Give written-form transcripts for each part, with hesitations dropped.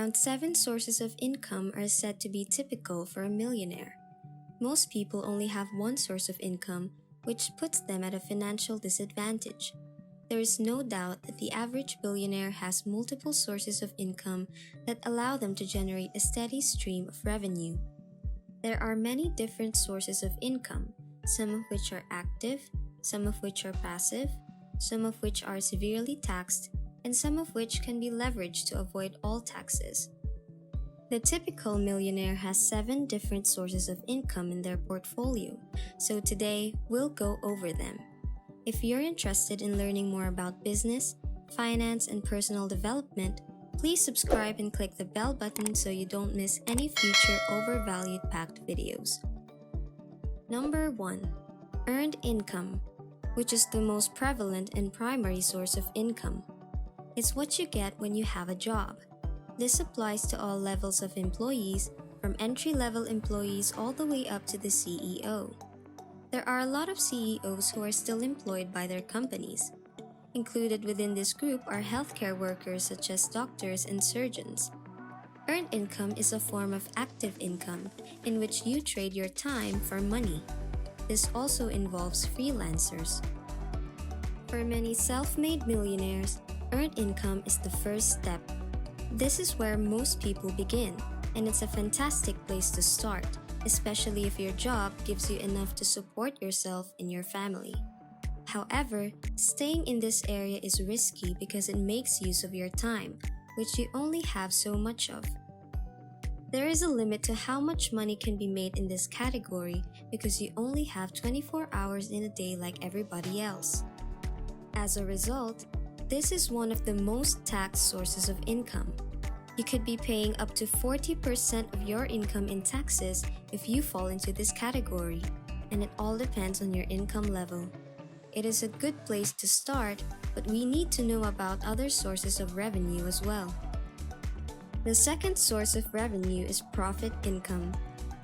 Around 7 sources of income are said to be typical for a millionaire. Most people only have one source of income, which puts them at a financial disadvantage. There is no doubt that the average billionaire has multiple sources of income that allow them to generate a steady stream of revenue. There are many different sources of income, some of which are active, some of which are passive, some of which are severely taxed, and some of which can be leveraged to avoid all taxes. The typical millionaire has 7 different sources of income in their portfolio, so today we'll go over them. If you're interested in learning more about business, finance, and personal development, please subscribe and click the bell button so you don't miss any future overvalued packed videos. Number 1. Earned income, which is the most prevalent and primary source of income. It's what you get when you have a job. This applies to all levels of employees, from entry-level employees all the way up to the CEO. There are a lot of CEOs who are still employed by their companies. Included within this group are healthcare workers such as doctors and surgeons. Earned income is a form of active income in which you trade your time for money. This also involves freelancers. For many self-made millionaires, earned income is the first step. This is where most people begin, and it's a fantastic place to start, especially if your job gives you enough to support yourself and your family. However, staying in this area is risky because it makes use of your time, which you only have so much of. There is a limit to how much money can be made in this category because you only have 24 hours in a day like everybody else. As a result, this is one of the most taxed sources of income. You could be paying up to 40% of your income in taxes if you fall into this category, and it all depends on your income level. It is a good place to start, but we need to know about other sources of revenue as well. The second source of revenue is profit income.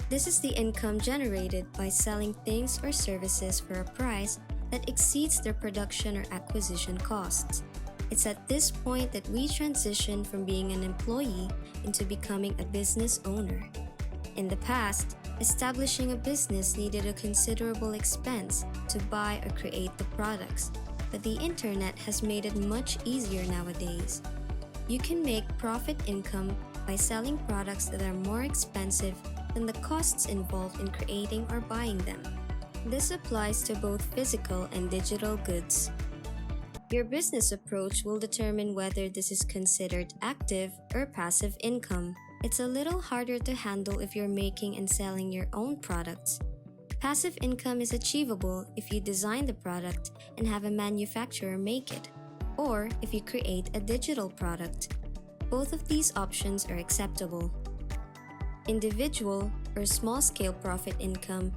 This is the income generated by selling things or services for a price that exceeds their production or acquisition costs. It's at this point that we transition from being an employee into becoming a business owner. In the past, establishing a business needed a considerable expense to buy or create the products, but the internet has made it much easier nowadays. You can make profit income by selling products that are more expensive than the costs involved in creating or buying them. This applies to both physical and digital goods. Your business approach will determine whether this is considered active or passive income. It's a little harder to handle if you're making and selling your own products. Passive income is achievable if you design the product and have a manufacturer make it, or if you create a digital product. Both of these options are acceptable. Individual or small-scale profit income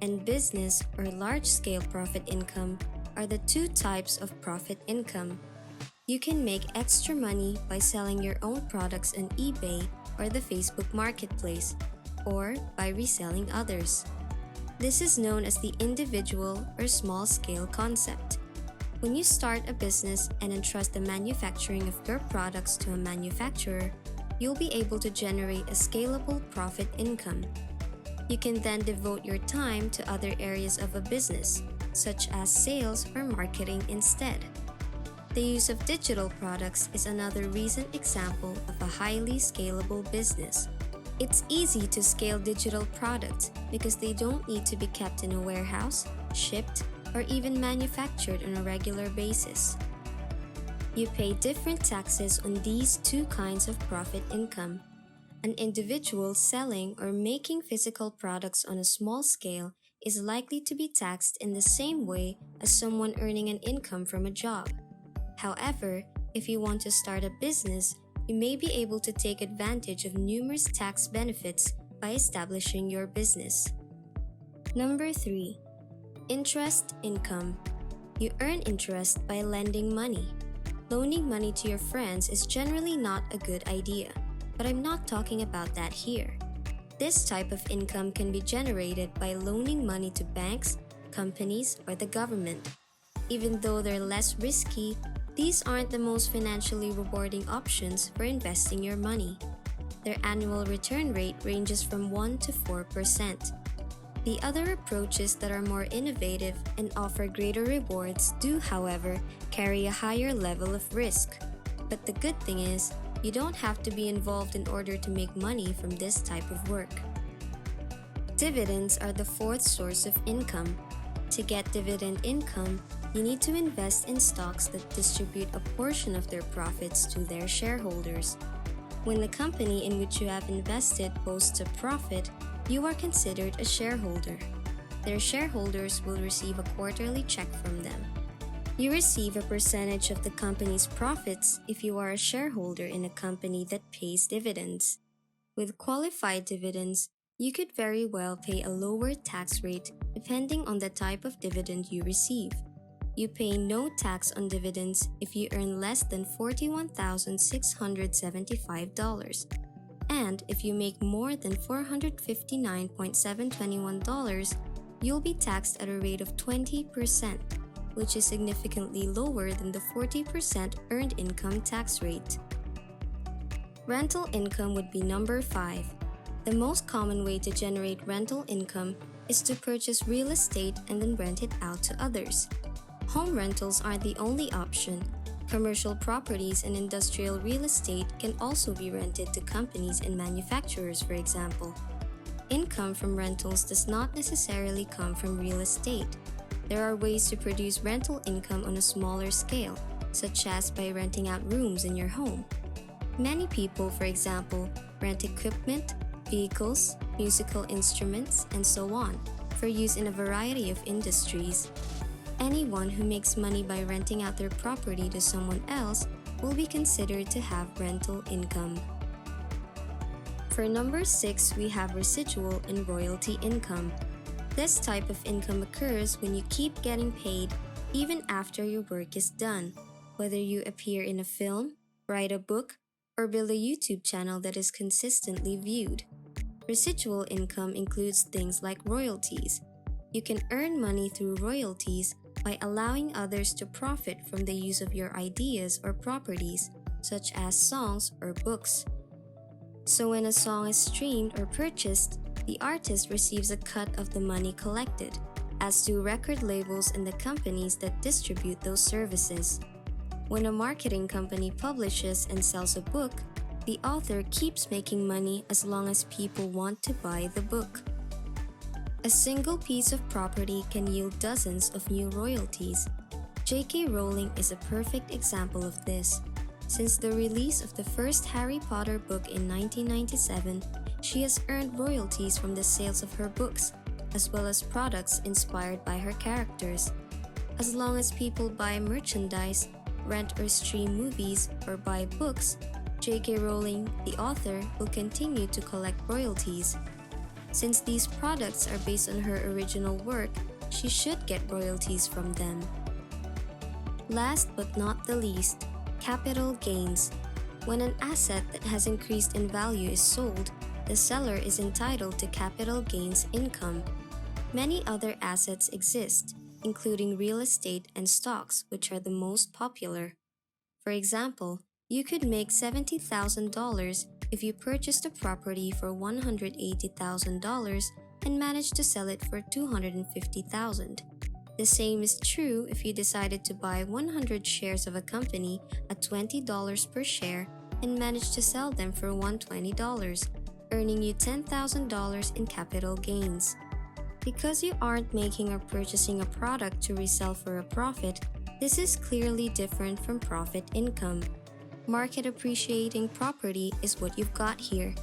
and business or large-scale profit income are the 2 types of profit income. You can make extra money by selling your own products on eBay or the Facebook Marketplace, or by reselling others. This is known as the individual or small-scale concept. When you start a business and entrust the manufacturing of your products to a manufacturer, you'll be able to generate a scalable profit income. You can then devote your time to other areas of a business, such as sales or marketing instead. The use of digital products is another recent example of a highly scalable business. It's easy to scale digital products because they don't need to be kept in a warehouse, shipped, or even manufactured on a regular basis. You pay different taxes on these 2 kinds of profit income. An individual selling or making physical products on a small scale is likely to be taxed in the same way as someone earning an income from a job. However, if you want to start a business, you may be able to take advantage of numerous tax benefits by establishing your business. Number 3. Interest income. You earn interest by lending money. Loaning money to your friends is generally not a good idea, but I'm not talking about that here. This type of income can be generated by loaning money to banks, companies, or the government. Even though they're less risky, these aren't the most financially rewarding options for investing your money. Their annual return rate ranges from 1 to 4%. The other approaches that are more innovative and offer greater rewards do, however, carry a higher level of risk. But the good thing is, you don't have to be involved in order to make money from this type of work. Dividends are the fourth source of income. To get dividend income, you need to invest in stocks that distribute a portion of their profits to their shareholders. When the company in which you have invested posts a profit, you are considered a shareholder. Their shareholders will receive a quarterly check from them. You receive a percentage of the company's profits if you are a shareholder in a company that pays dividends. With qualified dividends, you could very well pay a lower tax rate depending on the type of dividend you receive. You pay no tax on dividends if you earn less than $41,675. And if you make more than $459,721, you'll be taxed at a rate of 20%, which is significantly lower than the 40% earned income tax rate. Rental income would be number 5. The most common way to generate rental income is to purchase real estate and then rent it out to others. Home rentals aren't the only option. Commercial properties and industrial real estate can also be rented to companies and manufacturers, for example. Income from rentals does not necessarily come from real estate. There are ways to produce rental income on a smaller scale, such as by renting out rooms in your home. Many people, for example, rent equipment, vehicles, musical instruments, and so on, for use in a variety of industries. Anyone who makes money by renting out their property to someone else will be considered to have rental income. For number 6, we have residual and royalty income. This type of income occurs when you keep getting paid even after your work is done, whether you appear in a film, write a book, or build a YouTube channel that is consistently viewed. Residual income includes things like royalties. You can earn money through royalties by allowing others to profit from the use of your ideas or properties, such as songs or books. So when a song is streamed or purchased, the artist receives a cut of the money collected, as do record labels and the companies that distribute those services. When a marketing company publishes and sells a book, the author keeps making money as long as people want to buy the book. A single piece of property can yield dozens of new royalties. J.K. Rowling is a perfect example of this. Since the release of the first Harry Potter book in 1997, she has earned royalties from the sales of her books, as well as products inspired by her characters. As long as people buy merchandise, rent or stream movies, or buy books, J.K. Rowling, the author, will continue to collect royalties. Since these products are based on her original work, she should get royalties from them. Last but not the least, capital gains. When an asset that has increased in value is sold, the seller is entitled to capital gains income. Many other assets exist, including real estate and stocks, which are the most popular. For example, you could make $70,000 if you purchased a property for $180,000 and managed to sell it for $250,000. The same is true if you decided to buy 100 shares of a company at $20 per share and managed to sell them for $120, earning you $10,000 in capital gains. Because you aren't making or purchasing a product to resell for a profit, this is clearly different from profit income. Market appreciating property is what you've got here.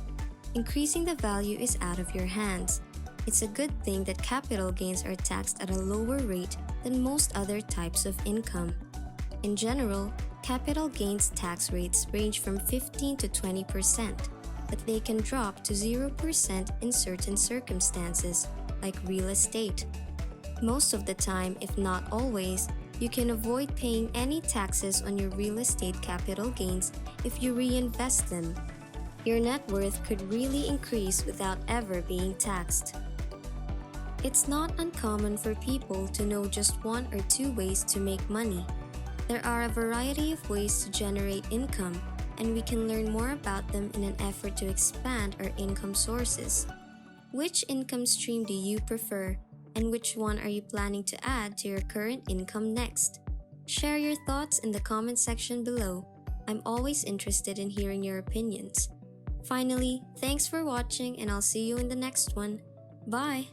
Increasing the value is out of your hands. It's a good thing that capital gains are taxed at a lower rate than most other types of income. In general, capital gains tax rates range from 15 to 20%, but they can drop to 0% in certain circumstances, like real estate. Most of the time, if not always, you can avoid paying any taxes on your real estate capital gains if you reinvest them. Your net worth could really increase without ever being taxed. It's not uncommon for people to know just one or two ways to make money. There are a variety of ways to generate income, and we can learn more about them in an effort to expand our income sources. Which income stream do you prefer, and which one are you planning to add to your current income next? Share your thoughts in the comment section below. I'm always interested in hearing your opinions. Finally, thanks for watching, and I'll see you in the next one. Bye!